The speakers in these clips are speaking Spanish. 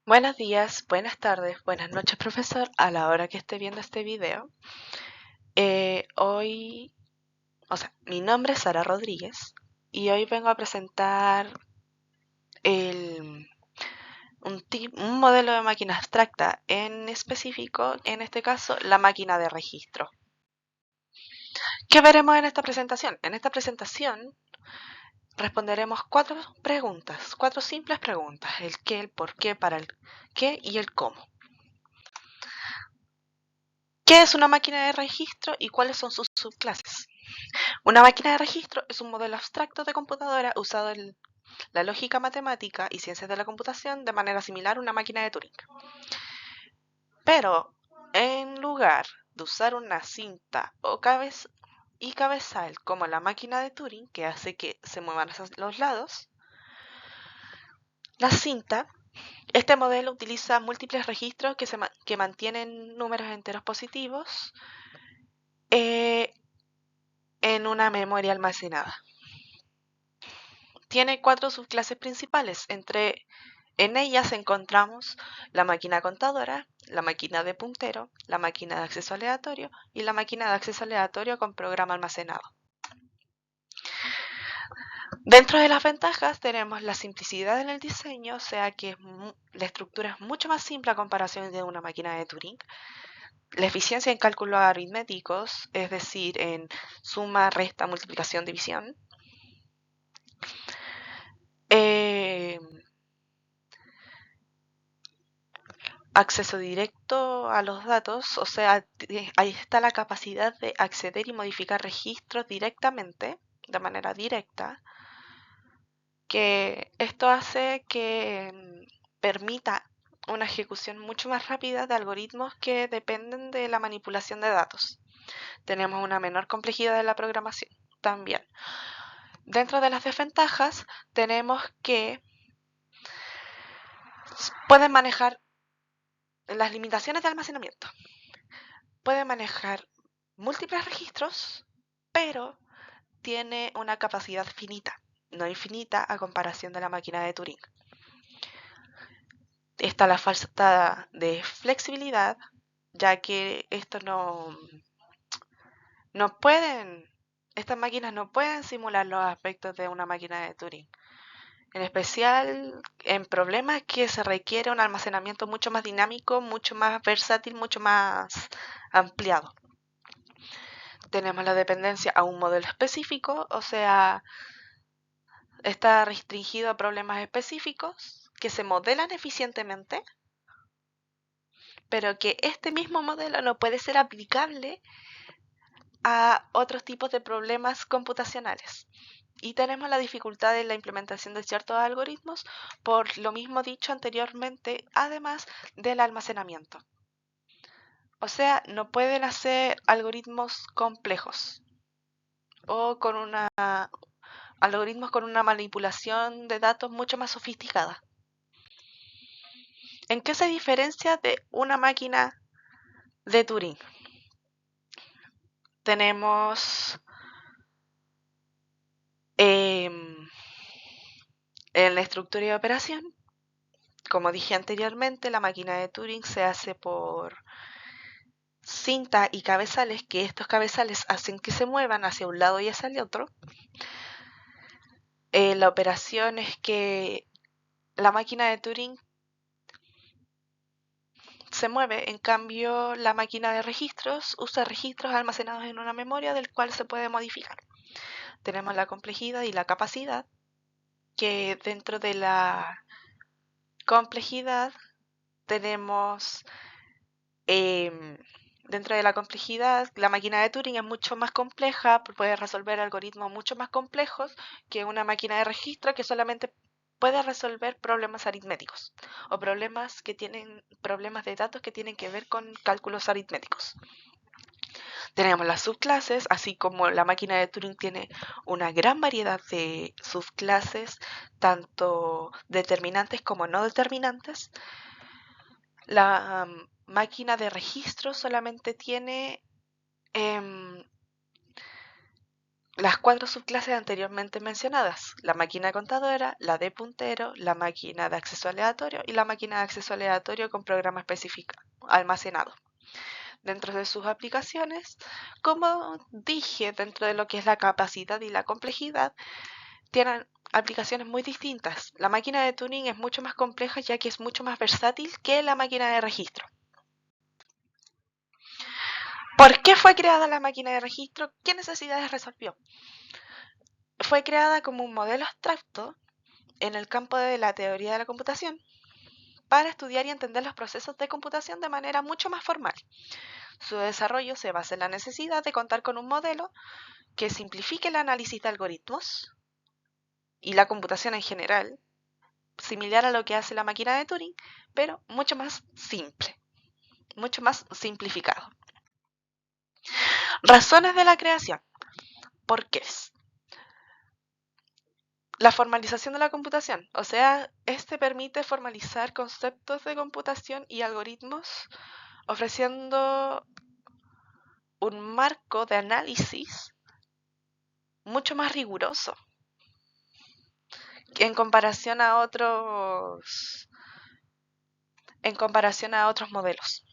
Buenos días, buenas tardes, buenas noches, profesor, a la hora que esté viendo este video. Hoy, mi nombre es Sara Rodríguez y hoy vengo a presentar el- un modelo de máquina abstracta, en específico, en este caso, la máquina de registro. ¿Qué veremos en esta presentación? En esta presentación responderemos cuatro preguntas, cuatro simples preguntas: el qué, el por qué, para el qué y el cómo. ¿Qué es una máquina de registro y cuáles son sus subclases? Una máquina de registro es un modelo abstracto de computadora usado en la lógica matemática y ciencias de la computación de manera similar a una máquina de Turing. Pero en lugar de usar una cinta y cabezal como la máquina de Turing, que hace que se muevan hacia los lados, la cinta, este modelo utiliza múltiples registros que mantienen números enteros positivos eh, en una memoria almacenada. Tiene cuatro subclases principales. En ellas encontramos la máquina contadora, la máquina de puntero, la máquina de acceso aleatorio y la máquina de acceso aleatorio con programa almacenado. Dentro de las ventajas tenemos la simplicidad en el diseño, o sea que la estructura es mucho más simple a comparación de una máquina de Turing. La eficiencia en cálculos aritméticos, es decir, en suma, resta, multiplicación, división. Eh, Acceso directo a los datos, o sea, ahí está la capacidad de acceder y modificar registros directamente, de manera directa, que esto hace que permita una ejecución mucho más rápida de algoritmos que dependen de la manipulación de datos. Tenemos una menor complejidad de la programación también. Dentro de las desventajas tenemos que pueden manejar las limitaciones de almacenamiento. Puede manejar múltiples registros, pero tiene una capacidad finita, no infinita a comparación de la máquina de Turing. Está la falta de flexibilidad, ya que no pueden, estas máquinas no pueden simular los aspectos de una máquina de Turing. En especial en problemas que se requiere un almacenamiento mucho más dinámico, mucho más versátil, mucho más ampliado. Tenemos la dependencia a un modelo específico, o sea, está restringido a problemas específicos que se modelan eficientemente, pero que este mismo modelo no puede ser aplicable a otros tipos de problemas computacionales. Y tenemos la dificultad de la implementación de ciertos algoritmos por lo mismo dicho anteriormente, además del almacenamiento. O sea, no pueden hacer algoritmos complejos o algoritmos con una manipulación de datos mucho más sofisticada. ¿En qué se diferencia de una máquina de Turing? Tenemos en la estructura de operación, como dije anteriormente, la máquina de Turing se hace por cinta y cabezales, que estos cabezales hacen que se muevan hacia un lado y hacia el otro. La operación es que la máquina de Turing se mueve, en cambio la máquina de registros usa registros almacenados en una memoria del cual se puede modificar. Tenemos la complejidad y la capacidad, que dentro de la complejidad tenemos dentro de la complejidad, la máquina de Turing es mucho más compleja, puede resolver algoritmos mucho más complejos que una máquina de registro que solamente puede resolver problemas aritméticos o problemas de datos que tienen que ver con cálculos aritméticos. Tenemos las subclases, así como la máquina de Turing tiene una gran variedad de subclases, tanto determinantes como no determinantes. La máquina de registro solamente tiene las 4 subclases anteriormente mencionadas: la máquina contadora, la de puntero, la máquina de acceso aleatorio y la máquina de acceso aleatorio con programa específico almacenado. Dentro de sus aplicaciones, como dije, dentro de lo que es la capacidad y la complejidad, tienen aplicaciones muy distintas. La máquina de Turing es mucho más compleja, ya que es mucho más versátil que la máquina de registro. ¿Por qué fue creada la máquina de registro? ¿Qué necesidades resolvió? Fue creada como un modelo abstracto en el campo de la teoría de la computación para estudiar y entender los procesos de computación de manera mucho más formal. Su desarrollo se basa en la necesidad de contar con un modelo que simplifique el análisis de algoritmos y la computación en general, similar a lo que hace la máquina de Turing, pero mucho más simple, mucho más simplificado. Razones de la creación. ¿Por qué es? La formalización de la computación, o sea, este permite formalizar conceptos de computación y algoritmos, ofreciendo un marco de análisis mucho más riguroso en comparación a otros modelos.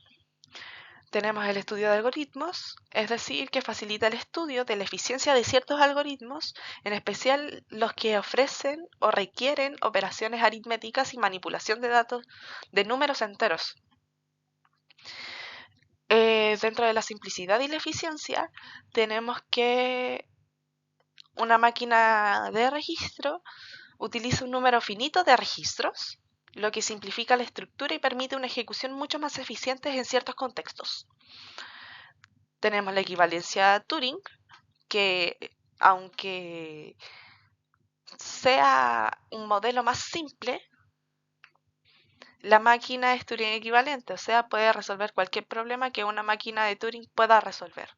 Tenemos el estudio de algoritmos, es decir, que facilita el estudio de la eficiencia de ciertos algoritmos, en especial los que ofrecen o requieren operaciones aritméticas y manipulación de datos de números enteros. Dentro de la simplicidad y la eficiencia, tenemos que una máquina de registro utiliza un número finito de registros, lo que simplifica la estructura y permite una ejecución mucho más eficiente en ciertos contextos. Tenemos la equivalencia a Turing, que aunque sea un modelo más simple, la máquina es Turing equivalente, o sea, puede resolver cualquier problema que una máquina de Turing pueda resolver.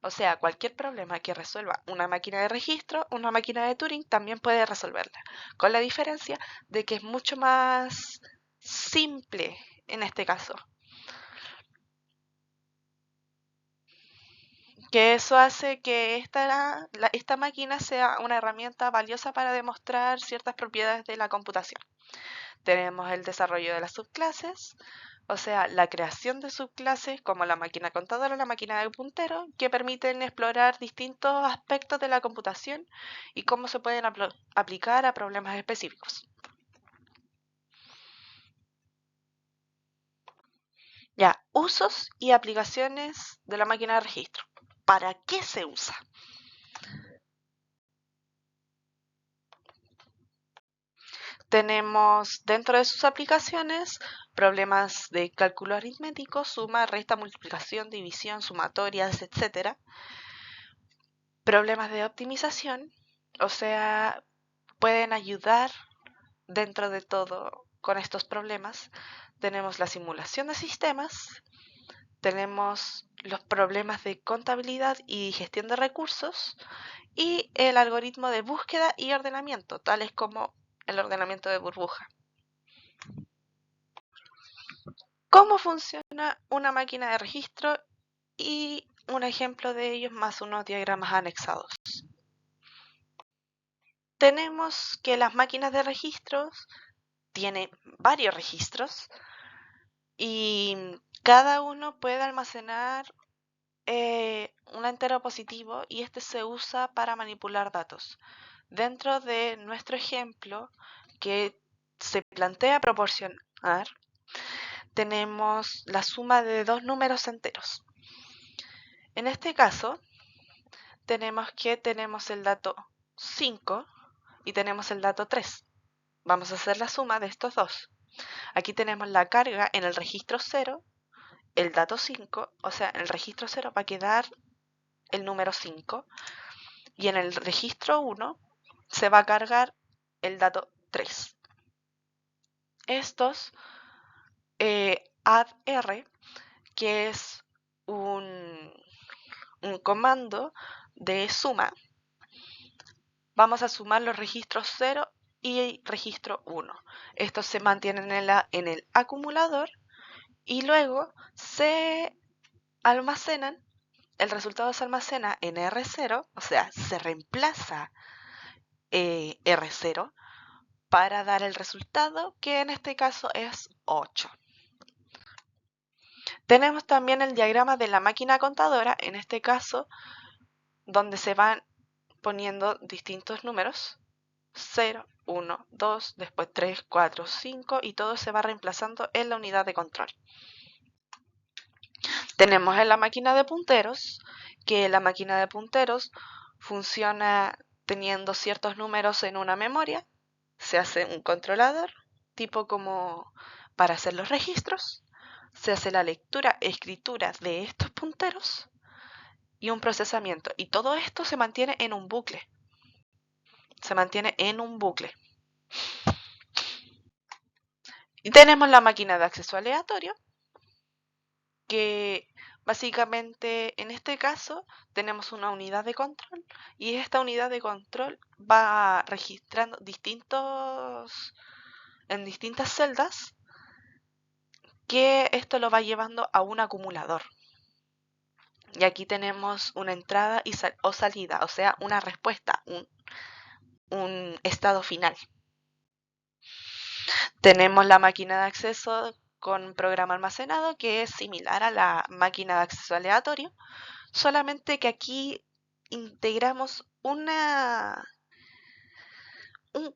O sea, cualquier problema que resuelva una máquina de registro, una máquina de Turing también puede resolverla, con la diferencia de que es mucho más simple en este caso. Que eso hace que esta máquina sea una herramienta valiosa para demostrar ciertas propiedades de la computación. Tenemos el desarrollo de las subclases, o sea, la creación de subclases como la máquina contadora o la máquina de puntero, que permiten explorar distintos aspectos de la computación y cómo se pueden aplicar a problemas específicos. Ya, usos y aplicaciones de la máquina de registro. ¿Para qué se usa? Tenemos dentro de sus aplicaciones problemas de cálculo aritmético, suma, resta, multiplicación, división, sumatorias, etc. Problemas de optimización, o sea, pueden ayudar dentro de todo con estos problemas. Tenemos la simulación de sistemas, tenemos los problemas de contabilidad y gestión de recursos y el algoritmo de búsqueda y ordenamiento, tales como el ordenamiento de burbuja. ¿Cómo funciona una máquina de registro? Y un ejemplo de ellos más unos diagramas anexados. Tenemos que las máquinas de registros tienen varios registros y cada uno puede almacenar un entero positivo y este se usa para manipular datos. Dentro de nuestro ejemplo que se plantea proporcionar, tenemos la suma de dos números enteros. En este caso, tenemos el dato 5 y tenemos el dato 3. Vamos a hacer la suma de estos dos. Aquí tenemos la carga en el registro 0, el dato 5, o sea, en el registro 0 va a quedar el número 5 y en el registro 1 se va a cargar el dato 3. Estos addr, que es un comando de suma, vamos a sumar los registros 0 y registro 1. Estos se mantienen en el acumulador y luego se almacenan el resultado se almacena en R0, o sea, se reemplaza R0 para dar el resultado, que en este caso es 8. Tenemos también el diagrama de la máquina contadora, en este caso, donde se van poniendo distintos números, 0, 1, 2, después 3, 4, 5, y todo se va reemplazando en la unidad de control. Tenemos en la máquina de punteros, que la máquina de punteros funciona teniendo ciertos números en una memoria, se hace un controlador, tipo como para hacer los registros, se hace la lectura, escritura de estos punteros y un procesamiento. Y todo esto se mantiene en un bucle. Se mantiene en un bucle. Y tenemos la máquina de acceso aleatorio, que básicamente en este caso tenemos una unidad de control y esta unidad de control va registrando en distintas celdas, que esto lo va llevando a un acumulador. Y aquí tenemos una entrada o salida, o sea, una respuesta, un estado final. Tenemos la máquina de acceso con programa almacenado, que es similar a la máquina de acceso aleatorio, solamente que aquí integramos un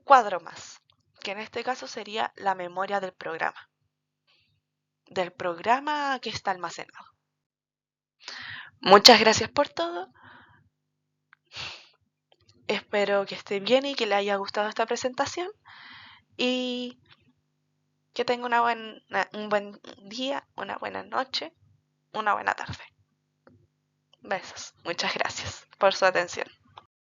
cuadro más, que en este caso sería la memoria del programa que está almacenado. Muchas gracias por todo. Espero que esté bien y que le haya gustado esta presentación y que tenga un buen día, una buena noche, una buena tarde. Besos. Muchas gracias por su atención.